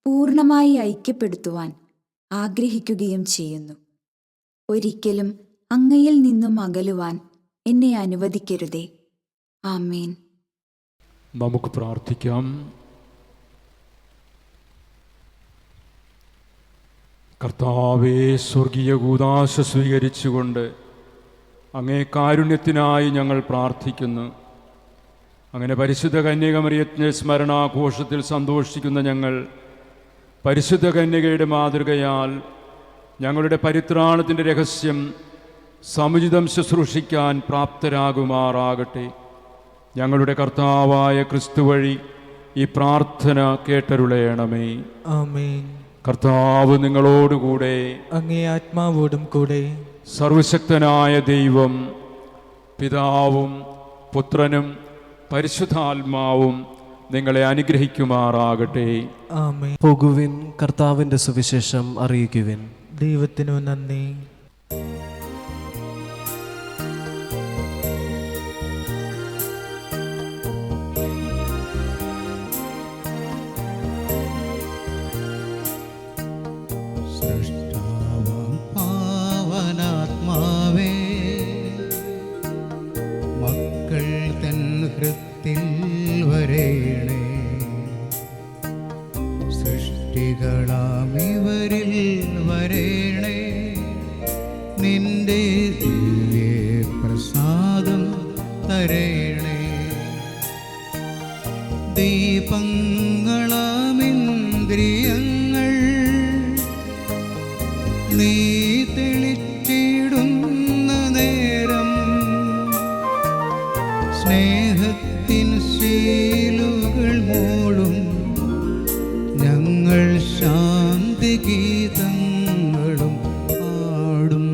പൂർണ്ണമായി ഐക്യപ്പെടുത്തുവാൻ ആഗ്രഹിക്കുകയും ചെയ്യുന്നു. ഒരിക്കലും അങ്ങയിൽ നിന്നും അകലുവാൻ എന്നെ അനുവദിക്കരുതേ. ആമേൻ. നമുക്ക് പ്രാർത്ഥിക്കാം. കർത്താവേ, സ്വർഗീയ കൂദാശ സ്വീകരിച്ചുകൊണ്ട് അങ്ങേ കാരുണ്യത്തിനായി ഞങ്ങൾ പ്രാർത്ഥിക്കുന്നു. അങ്ങനെ പരിശുദ്ധ കന്യകമറിയത്തിൻ്റെ സ്മരണാഘോഷത്തിൽ സന്തോഷിക്കുന്ന ഞങ്ങൾ പരിശുദ്ധ കന്യകയുടെ മാതൃകയാൽ ഞങ്ങളുടെ പരിത്രാണത്തിൻ്റെ രഹസ്യം സമുചിതം ശുശ്രൂഷിക്കാൻ പ്രാപ്തരാകുമാറാകട്ടെ. ഞങ്ങളുടെ കർത്താവായ ക്രിസ്തു വഴി ഈ പ്രാർത്ഥന കേട്ടരുളയണമേ. ആമേൻ. കർത്താവ് നിങ്ങളോടുകൂടെ, അങ്ങേ ആത്മാവോടും കൂടെ. സർവശക്തനായ ദൈവം പിതാവും പുത്രനും പരിശുദ്ധാത്മാവും നിങ്ങളെ അനുഗ്രഹിക്കുമാറാകട്ടെ. ആമേൻ. പോകുവിൻ, കർത്താവിൻ്റെ സുവിശേഷം അറിയിക്കുവിൻ. ദൈവത്തിനു നന്ദി. സൃഷ്ടാവാം പാവനാത്മാവേ, മക്കൾ തൻ ഹൃത്തിൽ വരേണേ. സൃഷ്ടികളാമിവരിൽ വരേണേ, നിന്റെ ദിവ്യ പ്രസാദം തരേണേ. ദീപങ്ങളാമിന്ദ്രിയങ്ങൾ നീ തെളിച്ചിടുന്ന നേരം, സ്നേഹത്തിൻ ശീലുകൾ മൂളും ഞങ്ങൾ ശാന്തി ഗീതങ്ങളും പാടും.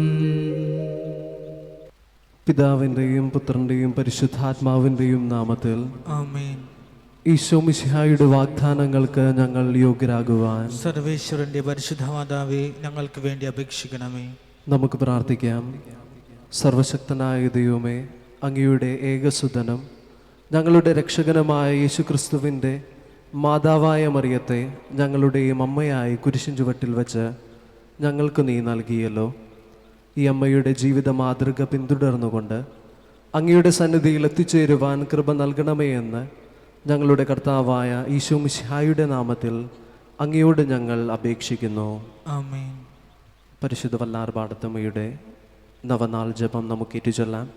പിതാവിൻ്റെയും പുത്രൻ്റെയും പരിശുദ്ധാത്മാവിൻ്റെയും നാമത്തിൽ ആമേൻ. ഈശോ മിശിഹായുടെ വാഗ്ദാനങ്ങൾക്ക് ഞങ്ങൾ യോഗ്യരാകുവാൻ സർവേശ്വരന്റെ പരിശുദ്ധ മാതാവേ, ഞങ്ങൾക്ക് വേണ്ടി അപേക്ഷിക്കണമേ. നമുക്ക് പ്രാർത്ഥിക്കാം. സർവശക്തനായ ദൈവമേ, അങ്ങയുടെ ഏകസുതനും ഞങ്ങളുടെ രക്ഷകനുമായ യേശുക്രിസ്തുവിൻ്റെ മാതാവായ മറിയത്തെ ഞങ്ങളുടെയും അമ്മയായി കുരിശിൻ ചുവട്ടിൽ വച്ച് ഞങ്ങൾക്ക് നീ നൽകിയല്ലോ. ഈ അമ്മയുടെ ജീവിത മാതൃക പിന്തുടർന്നുകൊണ്ട് അങ്ങയുടെ സന്നിധിയിൽ എത്തിച്ചേരുവാൻ കൃപ നൽകണമേ എന്ന് ഞങ്ങളുടെ കർത്താവായ ഈശോ മിശിഹായുടെ നാമത്തിൽ അങ്ങയോട് ഞങ്ങൾ അപേക്ഷിക്കുന്നു. ആമേൻ. പരിശുദ്ധ വല്ലാർപാടത്തമ്മയുടെ നവനാൾ ജപം നമുക്ക് ഏറ്റുചൊല്ലാം.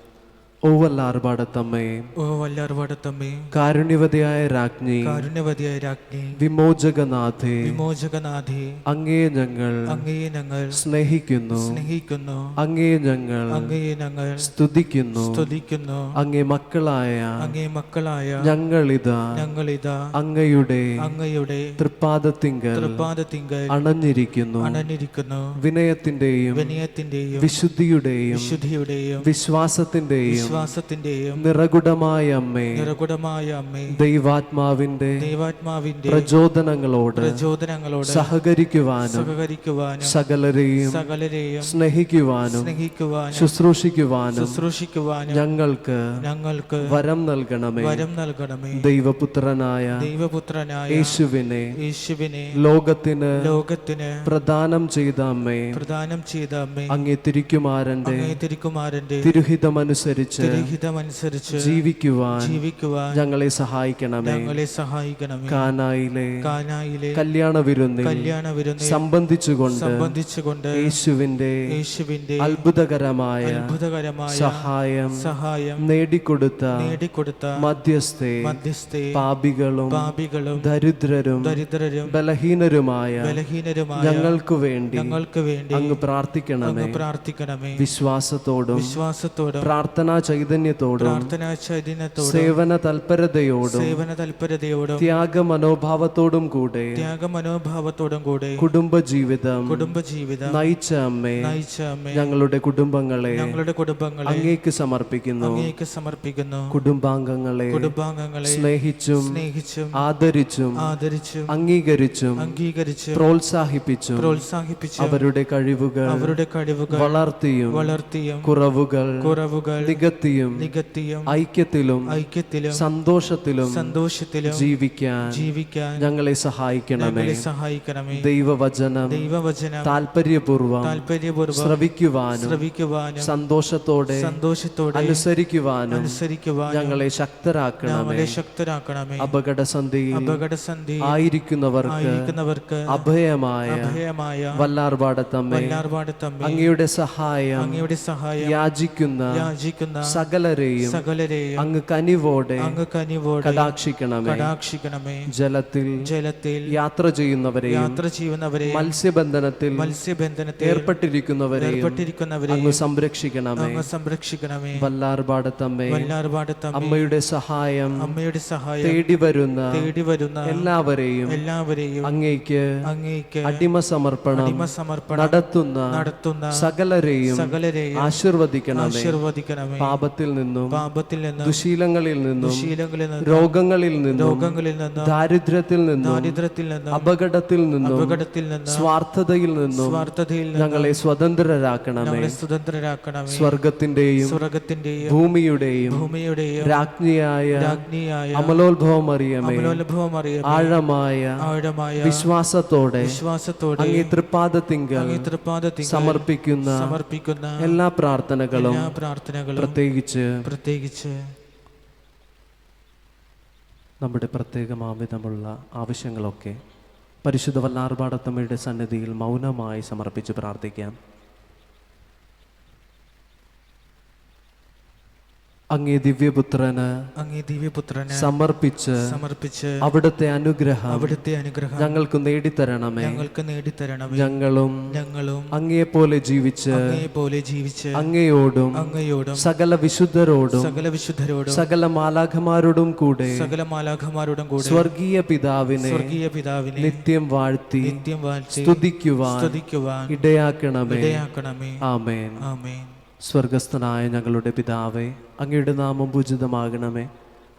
ഓ വല്ലാർപാടത്തമ്മയെ, ഓ വല്ലാർപാടത്തമ്മേ, കാരുണ്യവതിയായ രാജ്ഞി, കാരുണ്യവതിയായ രാജ്ഞി, വിമോചകനാഥേ, വിമോചകനാഥേ, അങ്ങയെ ഞങ്ങൾ സ്നേഹിക്കുന്നു. അങ്ങയെ ഞങ്ങൾ സ്തുതിക്കുന്നു. അങ്ങേ മക്കളായ ഞങ്ങളിതാ അങ്ങയുടെ തൃപ്പാദത്തിങ്കൽ അണഞ്ഞിരിക്കുന്നു. വിനയത്തിന്റെയും വിശുദ്ധിയുടെയും വിശ്വാസത്തിന്റെയും നിറകുടമായ അമ്മേ, ദൈവാത്മാവിന്റെ പ്രചോദനങ്ങളോട് സഹകരിക്കുവാനും സകലരെയും സ്നേഹിക്കുവാനും ശുശ്രൂഷിക്കുവാനും ഞങ്ങൾക്ക് വരം നൽകണമേ. ദൈവപുത്രനായ യേശുവിനെ ലോകത്തിന് പ്രദാനം ചെയ്ത അമ്മേ, അങ്ങേ തിരുക്കുമാരന്റെ തിരുഹിതമനുസരിച്ച് ജീവിക്കുവാൻ ഞങ്ങളെ സഹായിക്കണമേ. കാനായിലെ കല്യാണ വിരുന്നിൽ സംബന്ധിച്ചുകൊണ്ട് യേശുവിന്റെ അത്ഭുതകരമായ സഹായം നേടിക്കൊടുത്ത മധ്യസ്ഥേ, പാപികളും ദരിദ്രരും ബലഹീനരുമായ ഞങ്ങൾക്ക് വേണ്ടി അങ്ങ് പ്രാർത്ഥിക്കണമേ. വിശ്വാസത്തോടും പ്രാർത്ഥനാ ചൈതന്യത്തോടും ചൈതന്യത്തോടും സേവന തൽപരതയോടും തൽപരതയോടും ത്യാഗമനോഭാവത്തോടും കൂടെ ത്യാഗമനോഭാവത്തോടും കൂടെ കുടുംബജീവിതം നയിച്ച അമ്മേ, ഞങ്ങളുടെ കുടുംബങ്ങളെ അങ്ങേക്ക് സമർപ്പിക്കുന്നു. കുടുംബാംഗങ്ങളെ സ്നേഹിച്ചും ആദരിച്ചും അംഗീകരിച്ചും പ്രോത്സാഹിപ്പിച്ചും അവരുടെ കഴിവുകൾ വളർത്തിയും കുറവുകൾ നികത്തിയും ഐക്യത്തിലും സന്തോഷത്തിലും ജീവിക്കാൻ ഞങ്ങളെ സഹായിക്കണമേ. ദൈവവചനം താല്പര്യപൂർവം ശ്രവിക്കുവാനും സന്തോഷത്തോടെ അനുസരിക്കുവാനും ഞങ്ങളെ ശക്തരാക്കണമേ. അപകടസന്ധിയിൽ ആയിരിക്കുന്നവർക്ക് അഭയമായ വല്ലാർപാടത്തമ്മേ, അങ്ങയുടെ സഹായം യാചിക്കുന്ന സകലരെയും അങ്ങ് കനിവോടെ കടാക്ഷിക്കണമേ. ജലത്തിൽ യാത്ര ചെയ്യുന്നവരെയും മത്സ്യബന്ധനത്തിൽ ഏർപ്പെട്ടിരിക്കുന്നവരെയും അങ്ങ് സംരക്ഷിക്കണമേ. വല്ലാർപാടത്തമ്മേ, അമ്മയുടെ സഹായം തേടി വരുന്ന എല്ലാവരെയും അങ്ങേക്ക് അടിമ സമർപ്പണം നടത്തുന്ന സകലരെയും ആശീർവദിക്കണമേ. പാപത്തിൽ നിന്നും ദുശീലങ്ങളിൽ നിന്നും രോഗങ്ങളിൽ നിന്നും ദാരിദ്ര്യത്തിൽ നിന്നും അപകടത്തിൽ നിന്നും സ്വാർത്ഥതയിൽ നിന്നും ഞങ്ങളെ സ്വതന്ത്രരാക്കണമേ. സ്വർഗത്തിന്റെയും ഭൂമിയുടെയും രാജ്ഞിയായ അമലോത്ഭവമറിയമേ, ആഴമായ വിശ്വാസത്തോടെ അങ്ങേ തൃപ്പാദത്തിങ്കൽ സമർപ്പിക്കുന്ന എല്ലാ പ്രാർത്ഥനകളും പ്രത്യേകിച്ച് നമ്മുടെ പ്രത്യേകമാവിധമുള്ള ആവശ്യങ്ങളൊക്കെ പരിശുദ്ധ വല്ലാർപാടത്തമ്മയുടെ സന്നിധിയിൽ മൗനമായി സമർപ്പിച്ച് പ്രാർത്ഥിക്കാം. അങ്ങേ ദിവ്യപുത്രന് സമർപ്പിച്ച് അവിടുത്തെ അനുഗ്രഹം ഞങ്ങൾക്ക് നേടിത്തരണമേ. ഞങ്ങളും അങ്ങയെപ്പോലെ ജീവിച്ച് അങ്ങയോടും സകല വിശുദ്ധരോടും സകല മാലാഖമാരോടും കൂടെ സ്വർഗീയ പിതാവിനെ നിത്യം വാഴ്ത്തി സ്തുതിക്കുവാൻ ഇടയാക്കണമേ. ആമേൻ. സ്വർഗസ്ഥനായ ഞങ്ങളുടെ പിതാവേ, അങ്ങയുടെ നാമം പൂജിതമാകണമേ.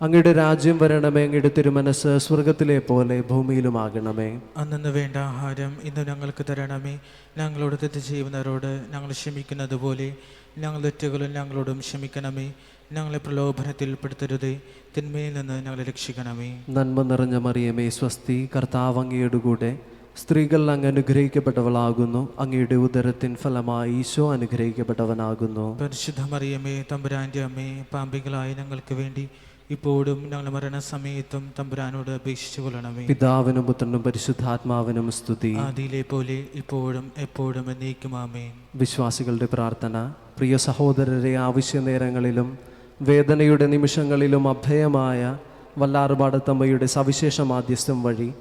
അങ്ങയുടെ രാജ്യം വരണമേ. അങ്ങയുടെ തിരുമനസ് സ്വർഗത്തിലെ പോലെ ഭൂമിയിലുമാകണമേ. അന്നു വേണ്ട ആഹാരം ഇന്ന് ഞങ്ങൾക്ക് തരണമേ. ഞങ്ങളോട് തെറ്റ് ചെയ്യുന്നവരോട് ഞങ്ങൾ ക്ഷമിക്കുന്നത് പോലെ ഞങ്ങളുടെ തെറ്റുകളും ഞങ്ങളോടും ക്ഷമിക്കണമേ. ഞങ്ങളെ പ്രലോഭനത്തിൽ പെടുത്തരുതേ, തിന്മയിൽ നിന്ന് ഞങ്ങളെ രക്ഷിക്കണമേ. നന്മ നിറഞ്ഞ മറിയമേ, സ്വസ്തി, കർത്താവ് അങ്ങയുടെ കൂടെ സ്ത്രീകൾ അങ്ങ് അനുഗ്രഹിക്കപ്പെട്ടവളാകുന്നു. അങ്ങയുടെ ഉദരത്തിൻ ഫലമായി ഈശോ അനുഗ്രഹിക്കപ്പെട്ടവനാകുന്നു. പരിശുദ്ധ മറിയമേ, തമ്പുരാന്റെ അമ്മേ, പാപികളായ ഞങ്ങൾക്ക് വേണ്ടി ഇപ്പോഴും ഞങ്ങളുടെ മരണസമയത്തും തമ്പുരാനോട് അപേക്ഷിച്ചു കൊള്ളണമേ. പിതാവിനും പുത്രനും പരിശുദ്ധാത്മാവിനും സ്തുതി, ആദിയിലെ പോലെ ഇപ്പോഴും എപ്പോഴും എന്നേക്കും ആമേൻ. വിശ്വാസികളുടെ പ്രാർത്ഥന. പ്രിയ സഹോദരരെ, ആവശ്യ നേരങ്ങളിലും വേദനയുടെ നിമിഷങ്ങളിലും അഭയമായ വല്ലാർപാടത്തമ്മയുടെ സവിശേഷ മാധ്യസ്ഥം വഴി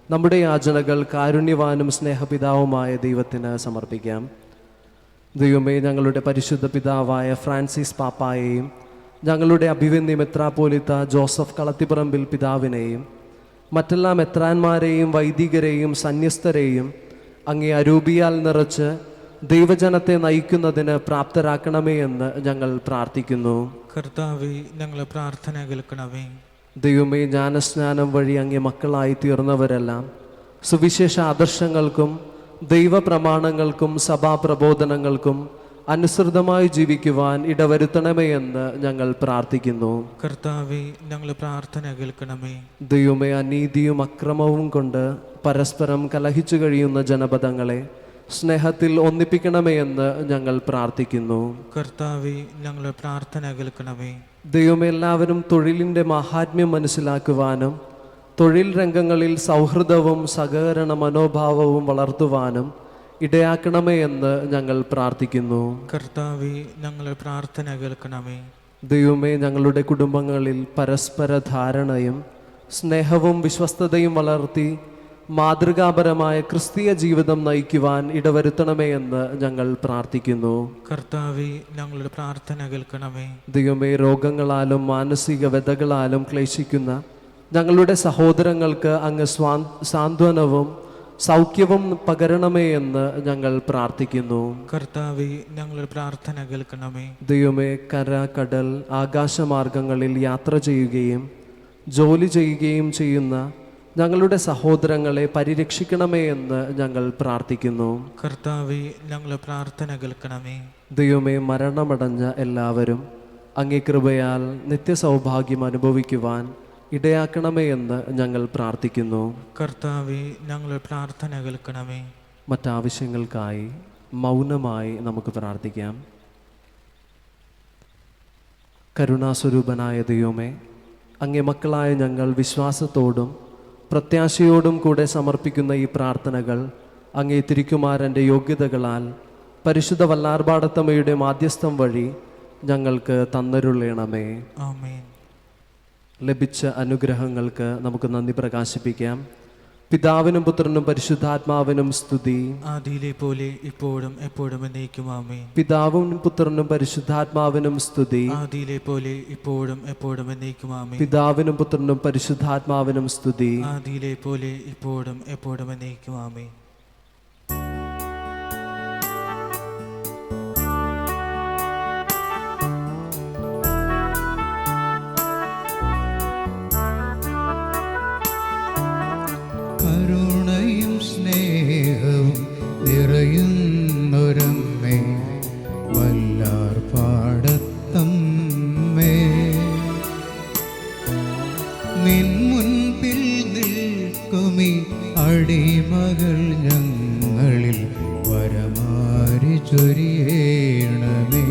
നമ്മുടെ യാചനകൾ കാരുണ്യവാനും സ്നേഹപിതാവുമായ ദൈവത്തിന് സമർപ്പിക്കാം. ദൈവമേ, ഞങ്ങളുടെ പരിശുദ്ധ പിതാവായ ഫ്രാൻസിസ് പാപ്പായെയും ഞങ്ങളുടെ അഭിവന്യ മെത്രാപ്പോലിത്ത ജോസഫ് കളത്തിപ്പറമ്പിൽ പിതാവിനെയും മറ്റെല്ലാ മെത്രാന്മാരെയും വൈദികരെയും സന്യസ്തരെയും അങ്ങേ അരൂപിയാൽ നിറച്ച് ദൈവജനത്തെ നയിക്കുന്നതിന് പ്രാപ്തരാക്കണമേ എന്ന് ഞങ്ങൾ പ്രാർത്ഥിക്കുന്നു. കർത്താവേ, ഞങ്ങളെ പ്രാർത്ഥന കേൾക്കണമേ. ദൈവമേ, ജ്ഞാനസ്നാനം വഴി അങ്ങേ മക്കളായി തീർന്നവരെല്ലാം സുവിശേഷ ആദർശങ്ങൾക്കും ദൈവപ്രമാണങ്ങൾക്കും സഭാപ്രബോധനങ്ങൾക്കും അനുസൃതമായി ജീവിക്കുവാൻ ഇടവരുത്തണമേ എന്ന് ഞങ്ങൾ പ്രാർത്ഥിക്കുന്നു. കർത്താവേ, ഞങ്ങൾ പ്രാർത്ഥന കേൾക്കണമേ. ദൈവമേ, അനീതിയും അക്രമവും കൊണ്ട് പരസ്പരം കലഹിച്ചു കഴിയുന്ന ജനപദങ്ങളെ സ്നേഹത്തിൽ ഒന്നിപ്പിക്കണമേ എന്ന് ഞങ്ങൾ പ്രാർത്ഥിക്കുന്നു. കർത്താവേ, ഞങ്ങൾ പ്രാർത്ഥന കേൾക്കണമേ. ദൈവമേ, എല്ലാവരും തൊഴിലിൻ്റെ മാഹാത്മ്യം മനസ്സിലാക്കുവാനും തൊഴിൽ രംഗങ്ങളിൽ സൗഹൃദവും സഹകരണ മനോഭാവവും വളർത്തുവാനും ഇടയാക്കണമേ എന്ന് ഞങ്ങൾ പ്രാർത്ഥിക്കുന്നു. കർത്താവേ, ഞങ്ങൾ പ്രാർത്ഥന കേൾക്കണമേ. ദൈവമേ, ഞങ്ങളുടെ കുടുംബങ്ങളിൽ പരസ്പര ധാരണയും സ്നേഹവും വിശ്വസ്തതയും വളർത്തി മാതൃകാപരമായ ക്രിസ്തീയ ജീവിതം നയിക്കുവാൻ ഇടവരുത്തണമേ എന്ന് ഞങ്ങൾ പ്രാർത്ഥിക്കുന്നു. കർത്താവെ, ഞങ്ങളുടെ പ്രാർത്ഥന കേൾക്കണമേ. ദൈവമേ, രോഗങ്ങളാലും മാനസിക വ്യതകളാലും ക്ലേശിക്കുന്ന ഞങ്ങളുടെ സഹോദരങ്ങൾക്ക് അങ്ങ് സാന്ത്വനവും സൗഖ്യവും പകരണമേ എന്ന് ഞങ്ങൾ പ്രാർത്ഥിക്കുന്നു. കർത്താവെ, ഞങ്ങളുടെ പ്രാർത്ഥന കേൾക്കണമേ. ദൈവമേ, കര, കടൽ, ആകാശമാർഗങ്ങളിൽ യാത്ര ചെയ്യുകയും ജോലി ചെയ്യുകയും ചെയ്യുന്ന ഞങ്ങളുടെ സഹോദരങ്ങളെ പരിരക്ഷിക്കണമേ എന്ന് ഞങ്ങൾ പ്രാർത്ഥിക്കുന്നു. കർത്താവെ, ഞങ്ങളുടെ പ്രാർത്ഥന കേൾക്കണമേ. ദൈവമേ, മരണമടഞ്ഞ എല്ലാവരും അങ്ങേ കൃപയാൽ നിത്യസൗഭാഗ്യം അനുഭവിക്കുവാൻ ഇടയാക്കണമേ എന്ന് ഞങ്ങൾ പ്രാർത്ഥിക്കുന്നു. കർത്താവെ, ഞങ്ങളുടെ പ്രാർത്ഥന കേൾക്കണമേ. മറ്റാവശ്യങ്ങൾക്കായി മൗനമായി നമുക്ക് പ്രാർത്ഥിക്കാം. കരുണാസ്വരൂപനായ ദൈവമേ, അങ്ങേ മക്കളായ ഞങ്ങൾ വിശ്വാസത്തോടും പ്രത്യാശയോടും കൂടെ സമർപ്പിക്കുന്ന ഈ പ്രാർത്ഥനകൾ അങ്ങേ തിരുക്കുമാരൻ്റെ യോഗ്യതകളാൽ പരിശുദ്ധ വല്ലാർപാടത്തമ്മയുടെ മാധ്യസ്ഥം വഴി ഞങ്ങൾക്ക് തന്നരുളേണമേ. ആമേൻ. ലഭിച്ച അനുഗ്രഹങ്ങൾക്ക് നമുക്ക് നന്ദി പ്രകാശിപ്പിക്കാം. പിതാവിനും പുത്രനും പരിശുദ്ധാത്മാവിനും സ്തുതി. ആദിയിലെ പോലെ ഇപ്പോഴും എപ്പോഴും എന്നേക്കും ആമേൻ. പിതാവും പുത്രനും പരിശുദ്ധാത്മാവിനും സ്തുതി. ആദിയിലെ പോലെ ഇപ്പോഴും എപ്പോഴും എന്നേക്കും ആമേൻ. പിതാവിനും പുത്രനും പരിശുദ്ധാത്മാവിനും സ്തുതി. ആദിയിലെ പോലെ ഇപ്പോഴും എപ്പോഴും എന്നേക്കും ആമേൻ. കരുണയും സ്നേഹവും നിറയുന്നൊരമ്മേ, വല്ലാർപാടത്തമ്മേ, നിൻ മുൻപിൽ നിൽക്കുമീ അടിമകൾ ഞങ്ങളിൽ വരമാരി ചൊരിയേണമേ.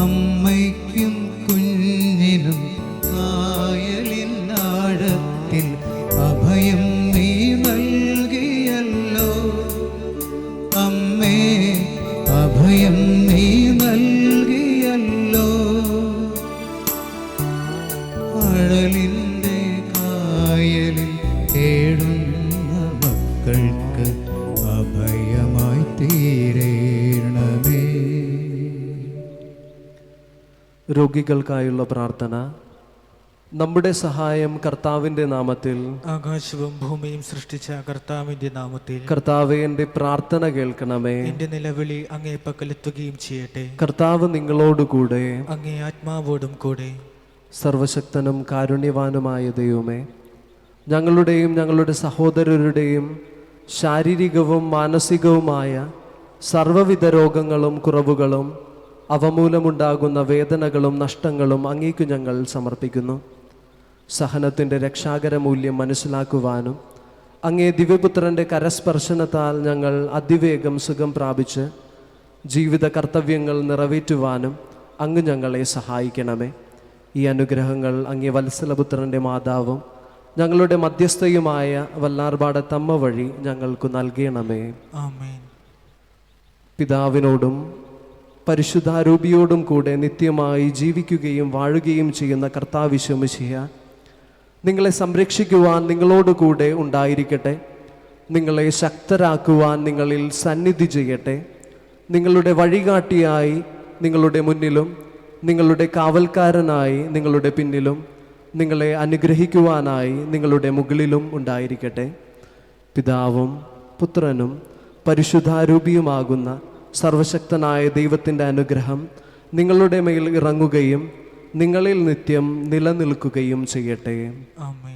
അമ്മയ്ക്കും കുഞ്ഞിനും കായലിനാഴത്തിൽ അഭയം നീ നൽകിയല്ലോ. അമ്മേ, അഭയം നീ നൽകിയല്ലോ. അഴലിൻ്റെ കായലിൽ തേടുന്ന മക്കൾക്ക് അഭയമായി തീരേണമേ. രോഗികൾക്കായുള്ള പ്രാർത്ഥന. നമ്മുടെ സഹായം കർത്താവിൻ്റെ നാമത്തിൽ. ആകാശവും ഭൂമിയും സൃഷ്ടിച്ച കർത്താവിന്റെ നാമത്തിൽ. കർത്താവേ, എൻ്റെ പ്രാർത്ഥന കേൾക്കണമേ. എന്റെ നിലവിളി അങ്ങേ പക്കലെത്തുകയും ചെയ്യട്ടെ. കർത്താവ് നിങ്ങളോടുകൂടെ. അങ്ങേ ആത്മാവോടും കൂടെ. സർവശക്തനും കാരുണ്യവാനുമായ ദൈവമേ, ഞങ്ങളുടെയും ഞങ്ങളുടെ സഹോദരരുടെയും ശാരീരികവും മാനസികവുമായ സർവ്വവിധ രോഗങ്ങളും കുറവുകളും അവ മൂലമുണ്ടാകുന്ന വേദനകളും നഷ്ടങ്ങളും അങ്ങേക്കു ഞങ്ങൾ സമർപ്പിക്കുന്നു. സഹനത്തിൻ്റെ രക്ഷാകര മൂല്യം മനസ്സിലാക്കുവാനും അങ്ങേ ദിവ്യപുത്രൻ്റെ കരസ്പർശനത്താൽ ഞങ്ങൾ അതിവേഗം സുഖം പ്രാപിച്ച് ജീവിത കർത്തവ്യങ്ങൾ നിറവേറ്റുവാനും അങ്ങ് ഞങ്ങളെ സഹായിക്കണമേ. ഈ അനുഗ്രഹങ്ങൾ അങ്ങേ വത്സലപുത്രൻ്റെ മാതാവും ഞങ്ങളുടെ മധ്യസ്ഥയുമായ വല്ലാർപാടത്തമ്മ വഴി ഞങ്ങൾക്ക് നൽകണമേ. ആമേൻ. പിതാവിനോടും പരിശുദ്ധാരൂപിയോടും കൂടെ നിത്യമായി ജീവിക്കുകയും വാഴുകയും ചെയ്യുന്ന കർത്താവിശ്വ മിശിഹ നിങ്ങളെ സംരക്ഷിക്കുവാൻ നിങ്ങളോടുകൂടെ ഉണ്ടായിരിക്കട്ടെ. നിങ്ങളെ ശക്തരാക്കുവാൻ നിങ്ങളിൽ സന്നിധി ചെയ്യട്ടെ. നിങ്ങളുടെ വഴികാട്ടിയായി നിങ്ങളുടെ മുന്നിലും നിങ്ങളുടെ കാവൽക്കാരനായി നിങ്ങളുടെ പിന്നിലും നിങ്ങളെ അനുഗ്രഹിക്കുവാനായി നിങ്ങളുടെ മുകളിലും ഉണ്ടായിരിക്കട്ടെ. പിതാവും പുത്രനും പരിശുദ്ധാരൂപിയുമാകുന്ന സർവശക്തനായ ദൈവത്തിൻ്റെ അനുഗ്രഹം നിങ്ങളുടെ മേൽ ഇറങ്ങുകയും നിങ്ങളിൽ നിത്യം നിലനിൽക്കുകയും ചെയ്യട്ടെ. ആമേൻ.